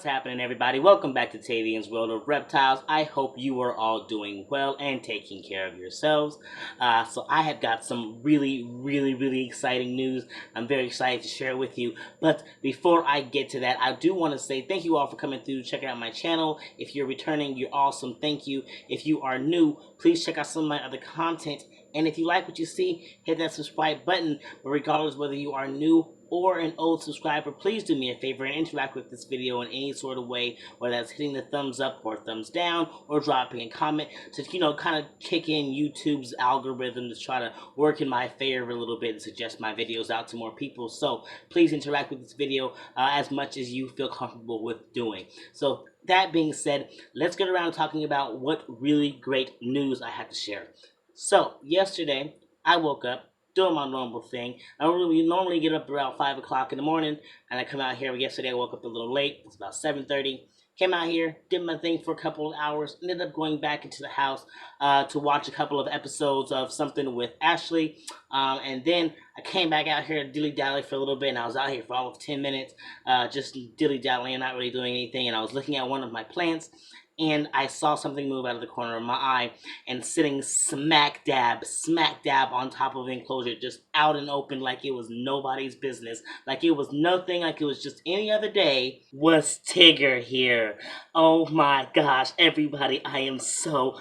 What's happening, everybody? Welcome back to Tavian's World of Reptiles. I hope you are all doing well and taking care of yourselves. So I have got some really exciting news. I'm very excited to share it with you. But before I get to that, I do want to say thank you all for coming through, checking out my channel. If you're returning, you're awesome. Thank you. If you are new, please check out some of my other content. And if you like what you see, hit that subscribe button. But regardless whether you are new or an old subscriber, please do me a favor and interact with this video in any sort of way, whether that's hitting the thumbs up or thumbs down or dropping a comment to, kind of kick in YouTube's algorithm to try to work in my favor a little bit and suggest my videos out to more people. So please interact with this video as much as you feel comfortable with doing. So that being said, let's get around to talking about what really great news I have to share. So yesterday I woke up doing my normal thing. I normally get up around 5 o'clock in the morning, and I come out here. Yesterday I woke up a little late. It's about 7:30. Came out here, did my thing for a couple of hours, ended up going back into the house to watch a couple of episodes of something with Ashley, and then I came back out here to dilly-dally for a little bit, and I was out here for all of 10 minutes, just dilly-dallying, not really doing anything, and I was looking at one of my plants, and I saw something move out of the corner of my eye, and sitting smack dab on top of the enclosure, just out and open like it was nobody's business, like it was nothing, like it was just any other day, was Tigger here. Oh my gosh, everybody, I am so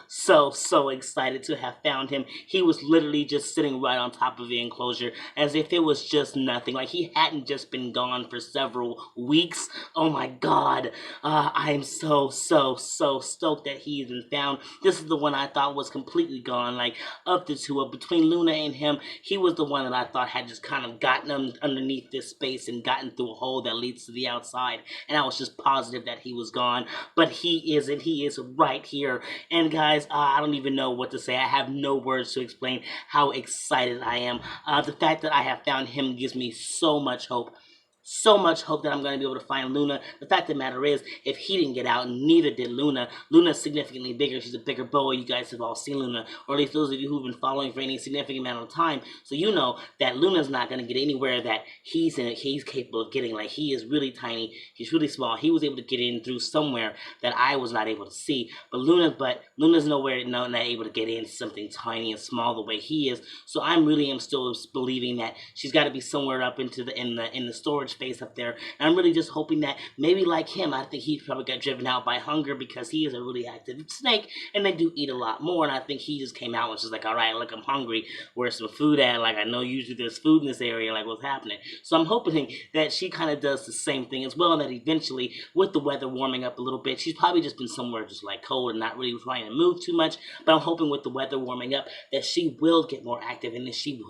excited to have found him. He was literally just sitting right on top of the enclosure, as if it was just nothing, like he hadn't just been gone for several weeks. Oh my god, I am so stoked that he has been found. This is the one I thought was completely gone. Like, of the two, between Luna and him, he was the one that I thought had just kind of gotten underneath this space and gotten through a hole that leads to the outside, and I was just positive that he was gone, but he isn't. He is right here. And guys, I don't even know what to say. I have no words to explain how excited I am. The fact that I have found him gives me so much hope. So much hope that I'm going to be able to find Luna. The fact of the matter is, if he didn't get out, neither did Luna. Luna's significantly bigger. She's a bigger boa. You guys have all seen Luna, or at least those of you who've been following for any significant amount of time. So you know that Luna's not going to get anywhere that he's capable of getting. Like, he is really tiny. He's really small. He was able to get in through somewhere that I was not able to see. But Luna's nowhere not able to get in something tiny and small the way he is. So I really am still believing that she's got to be somewhere up into in the storage space up there, and I'm really just hoping that maybe like him, I think he probably got driven out by hunger, because he is a really active snake and they do eat a lot more, and I think he just came out and was just like, all right, look, I'm hungry, where's some food at? Like, I know usually there's food in this area, like, what's happening? So I'm hoping that she kind of does the same thing as well, and that eventually, with the weather warming up a little bit, she's probably just been somewhere just like cold and not really trying to move too much, but I'm hoping with the weather warming up that she will get more active, and that she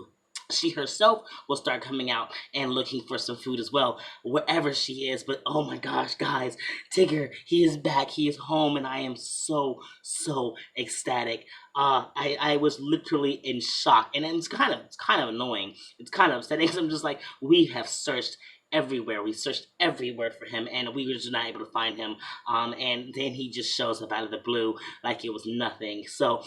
herself will start coming out and looking for some food as well, wherever she is. But oh my gosh, guys, Tigger, he is back, he is home, and I am so ecstatic. I was literally in shock, and it's kind of annoying. It's kind of upsetting, because I'm just like, we have searched everywhere. We searched everywhere for him, and we were just not able to find him. And then he just shows up out of the blue like it was nothing. So,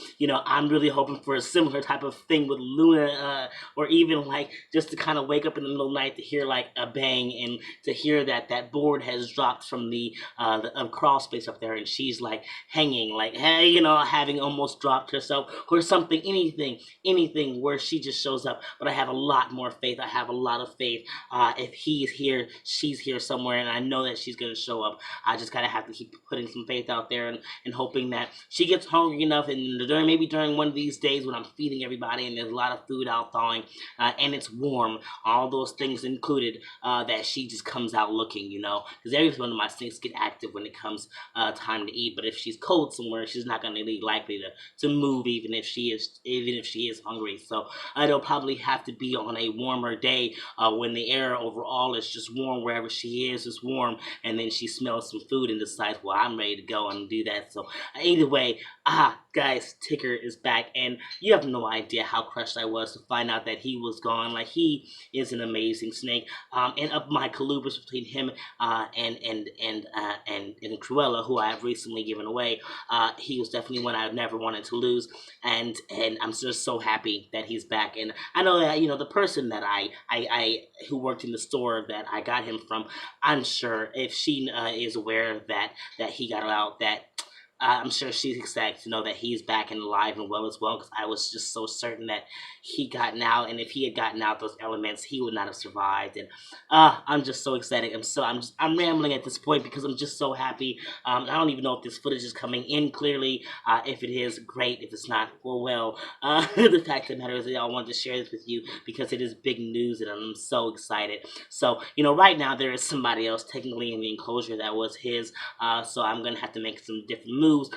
I'm really hoping for a similar type of thing with Luna, or even like just to kind of wake up in the middle of the night to hear like a bang, and to hear that that board has dropped from the crawl space up there, and she's like hanging, like, hey, having almost dropped herself or something, anything where she just shows up. But I have a lot more faith. I have a lot of faith. If he's here, she's here somewhere, and I know that she's going to show up. I just gotta have to keep putting some faith out there, and hoping that she gets hungry enough, and maybe during one of these days when I'm feeding everybody and there's a lot of food out thawing, and it's warm, all those things included, that she just comes out looking, because every one of my snakes get active when it comes time to eat. But if she's cold somewhere, she's not going to be likely to move, even if she is hungry. So it'll probably have to be on a warmer day, when the air overall is just warm. Wherever she is warm, and then she smells some food and decides, well, I'm ready to go and do that. So either way, guys, Tigger is back, and you have no idea how crushed I was to find out that he was gone. Like, he is an amazing snake, and of my colubus between him and Cruella, who I have recently given away, he was definitely one I've never wanted to lose, and I'm just so happy that he's back. And I know that the person that I who worked in the store that I got him from, I'm sure if she is aware that he got out, that I'm sure she's ecstatic to know that he's back and alive and well as well. Because I was just so certain that he gotten out, and if he had gotten out those elements, he would not have survived. And I'm just so excited. I'm rambling at this point because I'm just so happy. I don't even know if this footage is coming in clearly. If it is, great. If it's not, well. The fact of the matter is that I wanted to share this with you because it is big news, and I'm so excited. So right now there is somebody else technically in the enclosure that was his. So I'm gonna have to make some different moves,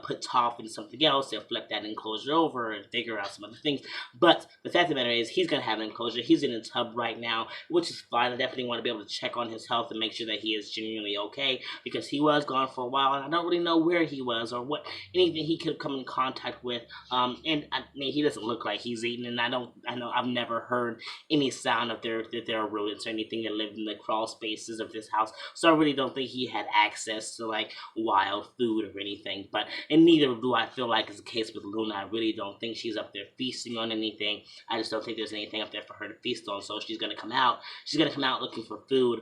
put Toph into something else, they'll flip that enclosure over and figure out some other things. But the fact of the matter is, he's gonna have an enclosure. He's in a tub right now, which is fine. I definitely want to be able to check on his health and make sure that he is genuinely okay, because he was gone for a while, and I don't really know where he was or what anything he could have come in contact with. And I mean, he doesn't look like he's eaten, and I've never heard any sound of there are rodents or anything that live in the crawl spaces of this house. So I really don't think he had access to like wild food or anything. But and neither do I feel like is the case with Luna. I really don't think she's up there feasting on anything. I just don't think there's anything up there for her to feast on. So she's gonna come out. She's gonna come out looking for food.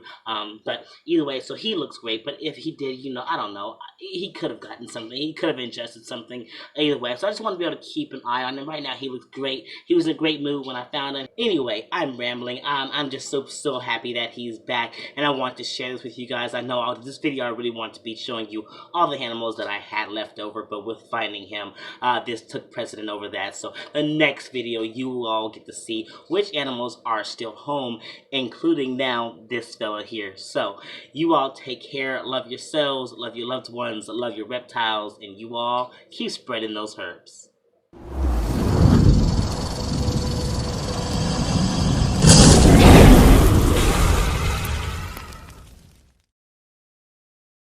But either way, so he looks great. But if he did, I don't know. He could have gotten something. He could have ingested something. Either way, so I just want to be able to keep an eye on him. Right now, he looks great. He was in a great mood when I found him. Anyway, I'm rambling. I'm just so happy that he's back, and I want to share this with you guys. I know this video I really want to be showing you all the animals that I had left over, but with finding him, this took precedent over that. So the next video, you will all get to see which animals are still home, including now this fella here. So you all take care, love yourselves, love your loved ones, love your reptiles, and you all keep spreading those herbs.